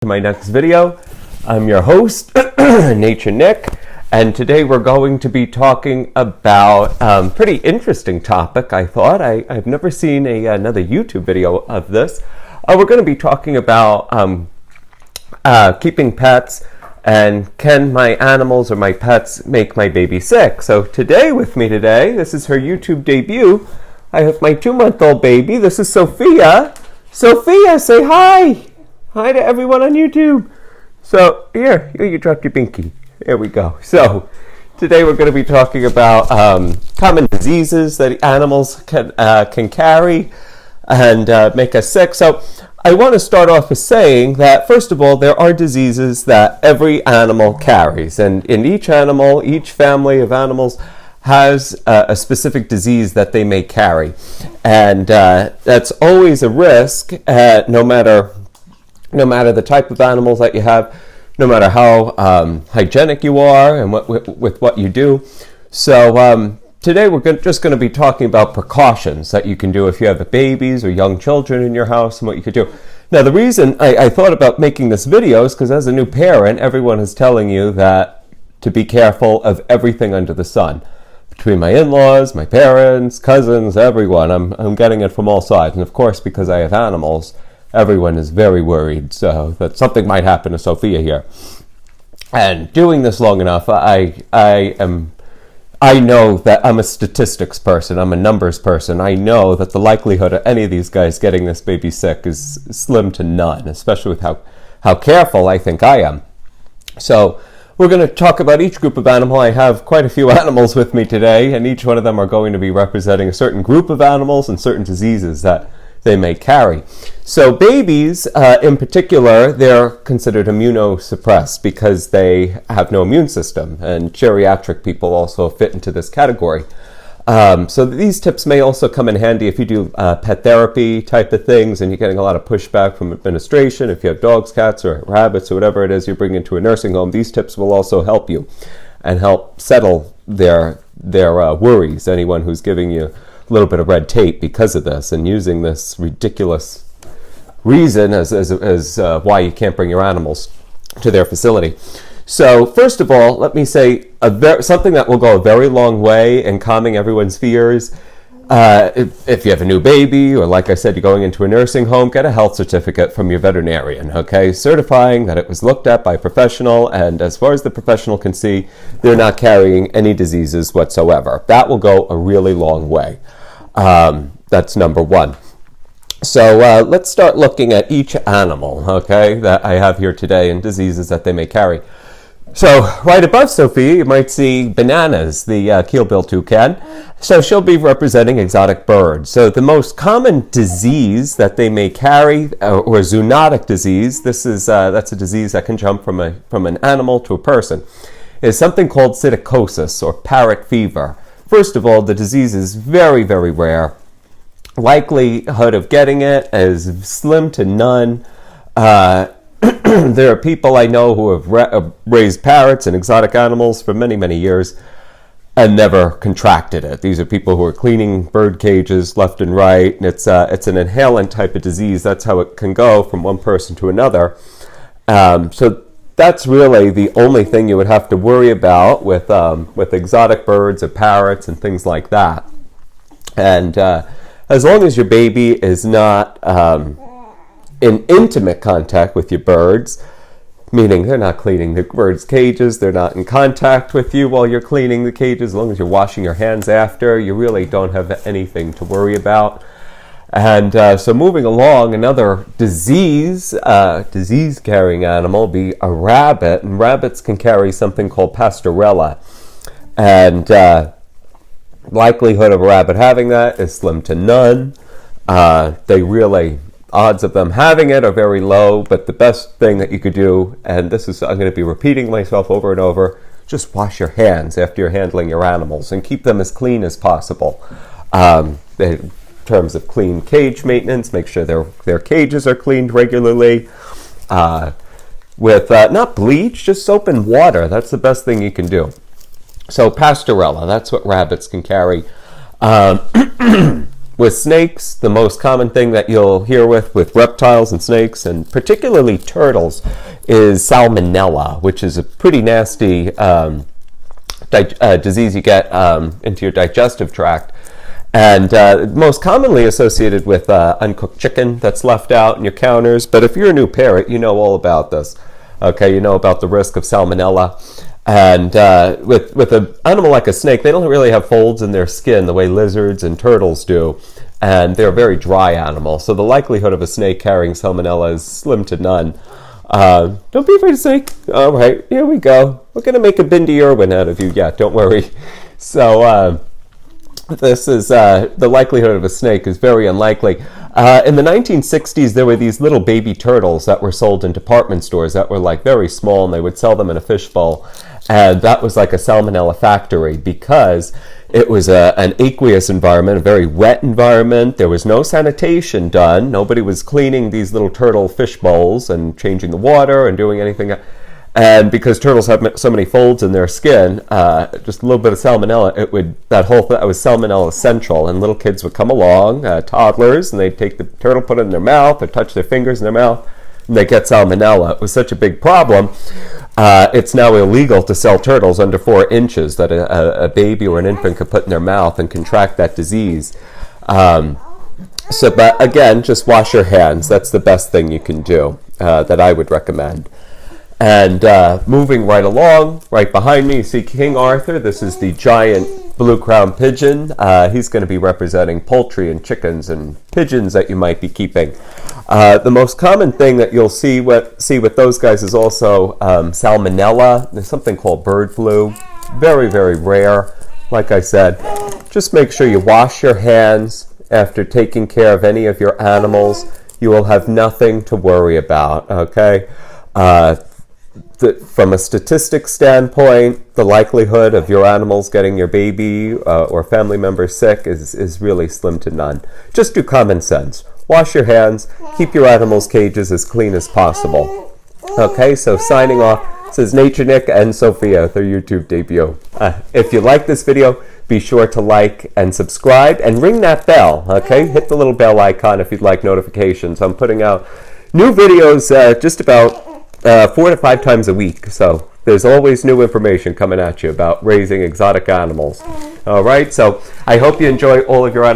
to my next video. I'm your host, Nature Nick, and today we're going to be talking about a pretty interesting topic, I thought. I've never seen another YouTube video of this. We're going to be talking about keeping pets, and can my animals or my pets make my baby sick? So today with me today, this is her YouTube debut, I have my 2-month-old baby. This is Sophia. Sophia, say hi. Hi to everyone on YouTube. So here you dropped your binky. There we go. So today we're going to be talking about common diseases that animals can carry and make us sick. So I want to start off with saying that, first of all, there are diseases that every animal carries. And in each animal, each family of animals has a specific disease that they may carry. And that's always a risk, no matter the type of animals that you have, no matter how hygienic you are and with what you do. So today we're just going to be talking about precautions that you can do if you have babies or young children in your house and what you could do. Now, the reason I thought about making this video is because as a new parent, everyone is telling you that to be careful of everything under the sun. Between my in-laws, my parents, cousins, everyone, I'm getting it from all sides. And of course, because I have animals, everyone is very worried so that something might happen to Sophia here. And doing this long enough, I know that I'm a statistics person, I'm a numbers person. I know that the likelihood of any of these guys getting this baby sick is slim to none, especially with how careful I think I am. So we're going to talk about each group of animal. I have quite a few animals with me today, and each one of them are going to be representing a certain group of animals and certain diseases that they may carry. So babies, in particular, they're considered immunosuppressed because they have no immune system, and geriatric people also fit into this category. So these tips may also come in handy if you do pet therapy type of things and you're getting a lot of pushback from administration. If you have dogs, cats, or rabbits, or whatever it is you're bringing to a nursing home, these tips will also help you and help settle their worries. Anyone who's giving you a little bit of red tape because of this and using this ridiculous reason as why you can't bring your animals to their facility. So first of all, let me say something that will go a very long way in calming everyone's fears. If you have a new baby, or like I said, you're going into a nursing home, get a health certificate from your veterinarian, okay? Certifying that it was looked at by a professional, and as far as the professional can see, they're not carrying any diseases whatsoever. That will go a really long way. That's number one. So let's start looking at each animal, okay, that I have here today and diseases that they may carry. So right above Sophia, you might see Bananas, the keelbill toucan. So she'll be representing exotic birds. So the most common disease that they may carry, or zoonotic disease, that's a disease that can jump from an animal to a person, is something called psittacosis or parrot fever. First of all, the disease is very, very rare. Likelihood of getting it is slim to none. There are people I know who have raised parrots and exotic animals for many, many years and never contracted it. These are people who are cleaning bird cages left and right. And it's an inhalant type of disease. That's how it can go from one person to another. So that's really the only thing you would have to worry about with exotic birds or parrots and things like that. And as long as your baby is not in intimate contact with your birds, meaning they're not cleaning the birds' cages, they're not in contact with you while you're cleaning the cages, as long as you're washing your hands after, you really don't have anything to worry about. And so moving along, another disease-carrying animal would be a rabbit, and rabbits can carry something called Pasteurella. And likelihood of a rabbit having that is slim to none. Odds of them having it are very low, but the best thing that you could do, and I'm going to be repeating myself over and over, just wash your hands after you're handling your animals and keep them as clean as possible. In terms of clean cage maintenance, make sure their cages are cleaned regularly. With not bleach, just soap and water. That's the best thing you can do. So Pasteurella, that's what rabbits can carry. With snakes, the most common thing that you'll hear with reptiles and snakes, and particularly turtles, is salmonella, which is a pretty nasty disease you get into your digestive tract. And most commonly associated with uncooked chicken that's left out in your counters. But if you're a new parent, you know all about this. Okay, you know about the risk of salmonella. And with an animal like a snake, they don't really have folds in their skin the way lizards and turtles do. And they're a very dry animal. So the likelihood of a snake carrying salmonella is slim to none. Don't be afraid of snake. All right, here we go. We're going to make a Bindi Irwin out of you. Yeah, don't worry. So this is the likelihood of a snake is very unlikely. In the 1960s, there were these little baby turtles that were sold in department stores that were like very small, and they would sell them in a fishbowl. And that was like a salmonella factory because it was an aqueous environment, a very wet environment. There was no sanitation done. Nobody was cleaning these little turtle fish bowls and changing the water and doing anything. And because turtles have so many folds in their skin, just a little bit of salmonella, that was salmonella central. And little kids would come along, toddlers, and they'd take the turtle, put it in their mouth, or touch their fingers in their mouth, and they get salmonella. It was such a big problem. It's now illegal to sell turtles under 4 inches that a baby or an infant could put in their mouth and contract that disease. But again, just wash your hands. That's the best thing you can do that I would recommend. And moving right along, right behind me, you see King Arthur. This is the giant blue-crowned pigeon. He's going to be representing poultry and chickens and pigeons that you might be keeping. The most common thing that you'll see with those guys is also salmonella. There's something called bird flu. Very, very rare. Like I said, just make sure you wash your hands after taking care of any of your animals. You will have nothing to worry about, okay? From a statistics standpoint, the likelihood of your animals getting your baby or family member sick is really slim to none. Just do common sense. Wash your hands. Keep your animals' cages as clean as possible. Okay, so signing off. This is Nature Nick and Sophia with their YouTube debut. If you like this video, be sure to like and subscribe and ring that bell. Okay, hit the little bell icon if you'd like notifications. I'm putting out new videos just about 4 to 5 times a week, so there's always new information coming at you about raising exotic animals. All right, so I hope you enjoy all of your animals.